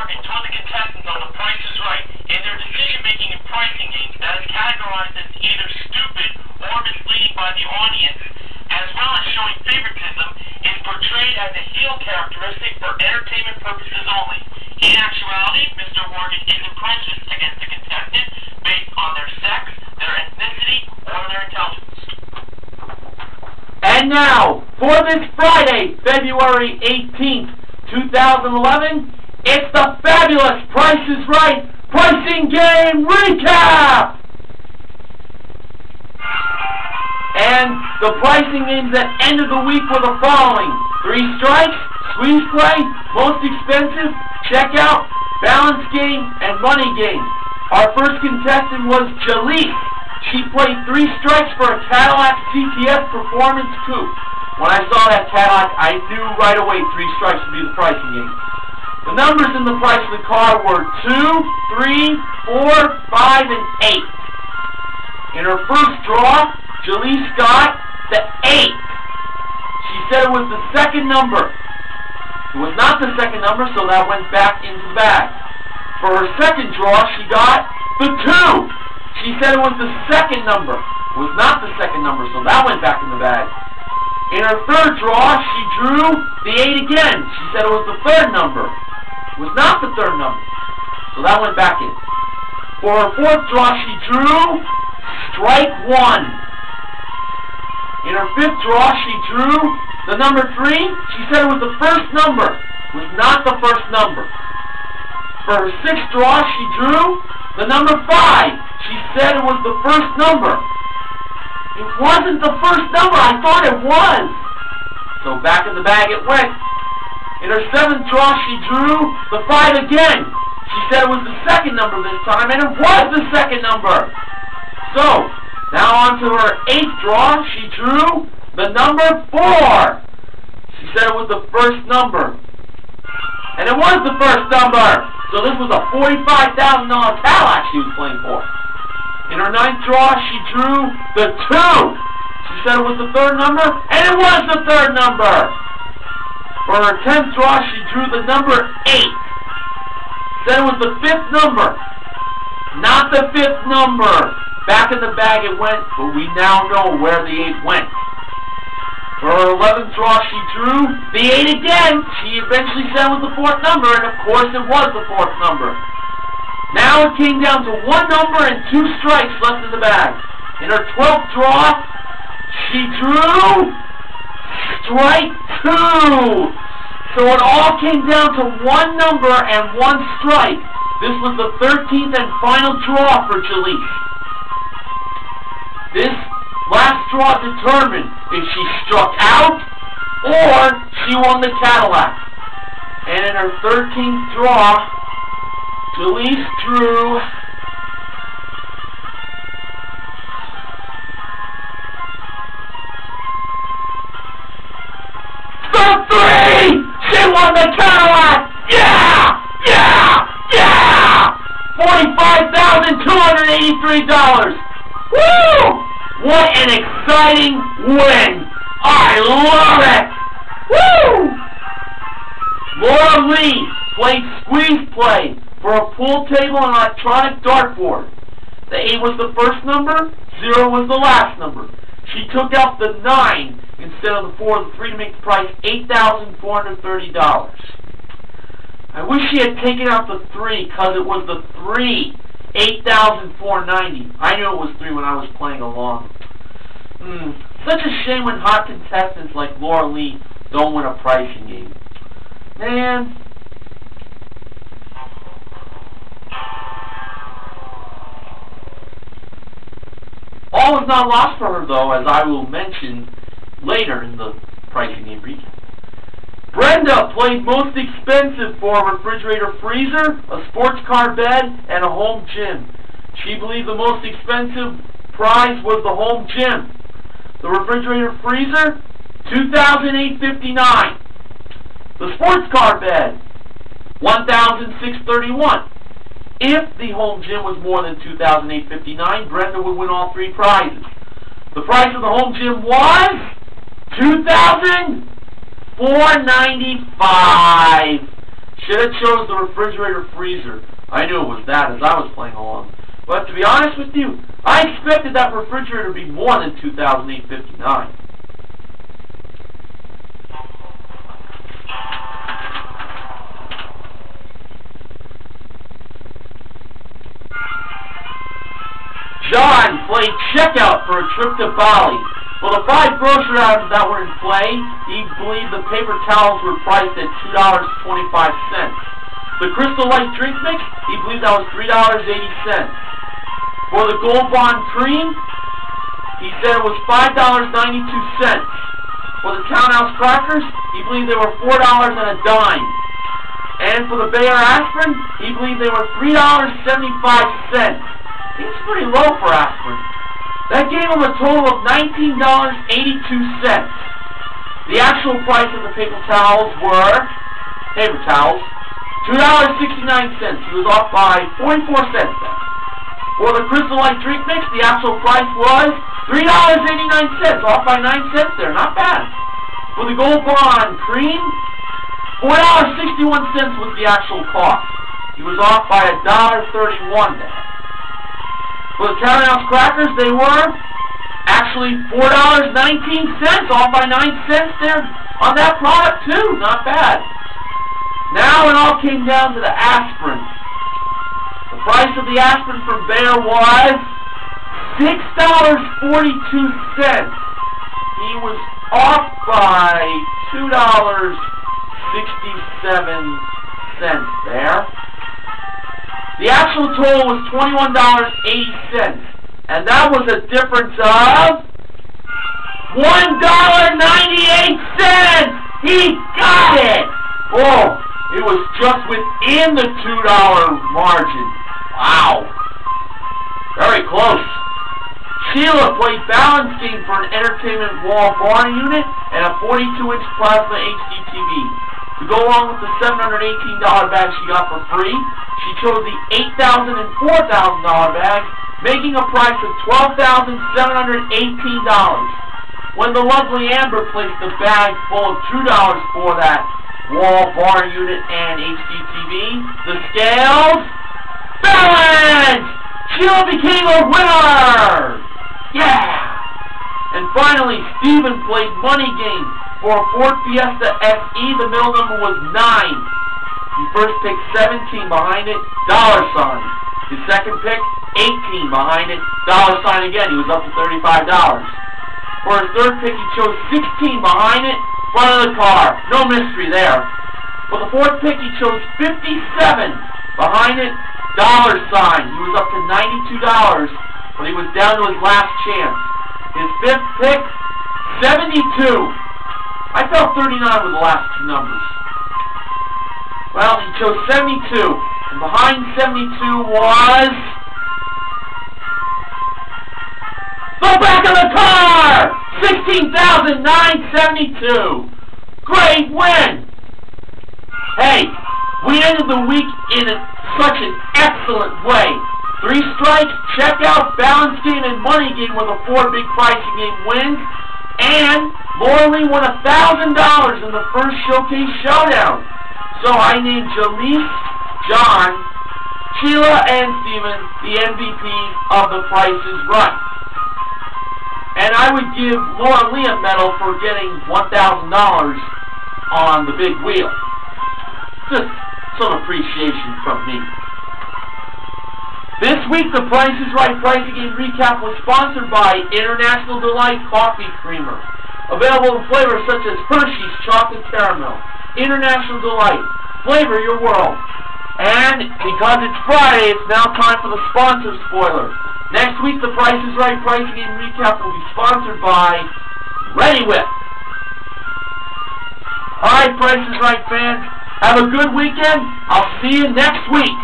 Morgan told the contestants on The Price is Right in their decision-making and pricing games that is categorized as either stupid or misleading by the audience, as well as showing favoritism, is portrayed as a heel characteristic for entertainment purposes only. In actuality, Mr. Morgan isn't prejudiced against the contestant based on their sex, their ethnicity, or their intelligence. And now, for this Friday, February 18th, 2011, it's the fabulous Price is Right Pricing Game Recap! And the pricing games that ended the week were the following: 3 strikes, squeeze play, most expensive, checkout, balance game, and money game. Our first contestant was Jalise. She played 3 strikes for a Cadillac CTS Performance Coupe. When I saw that Cadillac, I knew right away 3 strikes would be the pricing game. The numbers in the price of the car were 2, 3, 4, 5, and 8. In her first draw, Jalise got the 8. She said it was the second number. It was not the second number, so that went back into the bag. For her second draw, she got the 2. She said it was the second number. It was not the second number, so that went back in the bag. In her third draw, she drew the 8 again. She said it was the third number. It was not the third number, so that went back in. For her fourth draw, she drew strike 1. In her fifth draw, she drew the number 3. She said it was the first number. It was not the first number. For her sixth draw, she drew the number 5. She said it was the first number. It wasn't the first number. I thought it was. So back in the bag it went. In her 7th draw, she drew the 5 again. She said it was the second number this time, and it was the second number. So, now on to her 8th draw, she drew the number 4. She said it was the first number. And it was the first number. So this was a $45,000 Cadillac she was playing for. In her 9th draw, she drew the 2. She said it was the third number, and it was the third number. For her 10th draw, she drew the number 8. Said it was the 5th number. Not the 5th number. Back in the bag it went, but we now know where the 8 went. For her 11th draw, she drew the 8 again. She eventually said it was the 4th number, and of course it was the 4th number. Now it came down to 1 number and 2 strikes left in the bag. In her 12th draw, she drew strike 2. So it all came down to 1 number and 1 strike. This was the 13th and final draw for Jalise. This last draw determined if she struck out or she won the Cadillac. And in her 13th draw, Jalise drew the 3! She won the Cadillac! Yeah! Yeah! Yeah! $45,283! Woo! What an exciting win! I love it! Woo! Laura Lee played squeeze play for a pool table and electronic dartboard. The 8 was the first number, 0 was the last number. She took out the 9 instead of the 4 and the 3 to make the price $8,430. I wish she had taken out the 3 because it was the 3. $8,490. I knew it was 3 when I was playing along. Such a shame when hot contestants like Laura Lee don't win a pricing game. Man. All is not lost for her, though, as I will mention later in the pricing game recap. Brenda played most expensive for a refrigerator freezer, a sports car bed, and a home gym. She believed the most expensive prize was the home gym. The refrigerator freezer, $2,859. The sports car bed, $1,631. If the home gym was more than $2,859, Brenda would win all 3 prizes. The price of the home gym was $2,495. Should have chose the refrigerator freezer. I knew it was that as I was playing along. But to be honest with you, I expected that refrigerator to be more than $2,859. John played checkout for a trip to Bali. Well, the 5 grocery items that were in play, he believed the paper towels were priced at $2.25. The Crystal Light drink mix, he believed that was $3.80. For the Gold Bond cream, he said it was $5.92. For the Townhouse crackers, he believed they were $4 and a dime. And for the Bayer aspirin, he believed they were $3.75. Seems pretty low for aspirin. That gave him a total of $19.82. The actual price of the paper towels were $2.69. He was off by 44 cents there. For the Crystal Light drink mix, the actual price was $3.89, off by 9 cents there. Not bad. For the Gold Bond cream, $4.61 was the actual cost. He was off by $1.31 there. For the Townhouse crackers, they were actually $4.19, off by 9 cents there on that product too. Not bad. Now it all came down to the aspirin. The price of the aspirin from Bayer was $6.42. He was off by $2.67 there. The actual total was $21.80, and that was a difference of $1.98. He got it! Oh, it was just within the $2 margin. Wow. Very close. Sheila played balance game for an entertainment wall bar unit and a 42-inch plasma HDTV. To go along with the $718 bag she got for free, she chose the $8,000 and $4,000 bags, making a price of $12,718. When the lovely Amber placed the bag full of $2 for that wall bar unit and HDTV, the scales balanced! Sheila became a winner! Yeah! And finally, Steven played money game for a Ford Fiesta SE. The middle number was 9. He first picked 17 behind it, $sign. His second pick, 18 behind it, $sign again. He was up to $35. For his third pick, he chose 16 behind it, front of the car. No mystery there. For the fourth pick, he chose 57 behind it, $sign. He was up to $92, but he was down to his last chance. His fifth pick, 72. I felt 39 with the last two numbers. Well, he chose 72, and behind 72 was the back of the car! $16,972. Great win! Hey, we ended the week in such an excellent way. 3 strikes, checkout, balance game, and money game were the 4 big pricing game wins, and Lorelei won $1,000 in the first showcase showdown. So I named Jalise, John, Sheila, and Steven the MVPs of The Price is Right. And I would give Lorelei a medal for getting $1,000 on the big wheel. Just some appreciation from me. This week, the Price is Right pricing game recap was sponsored by International Delight Coffee Creamer. Available in flavors such as Hershey's Chocolate Caramel, International Delight, flavor your world. And because it's Friday, it's now time for the sponsor spoiler. Next week, the Price is Right pricing game recap will be sponsored by Reddi-Wip. Alright, Price is Right fans, have a good weekend. I'll see you next week.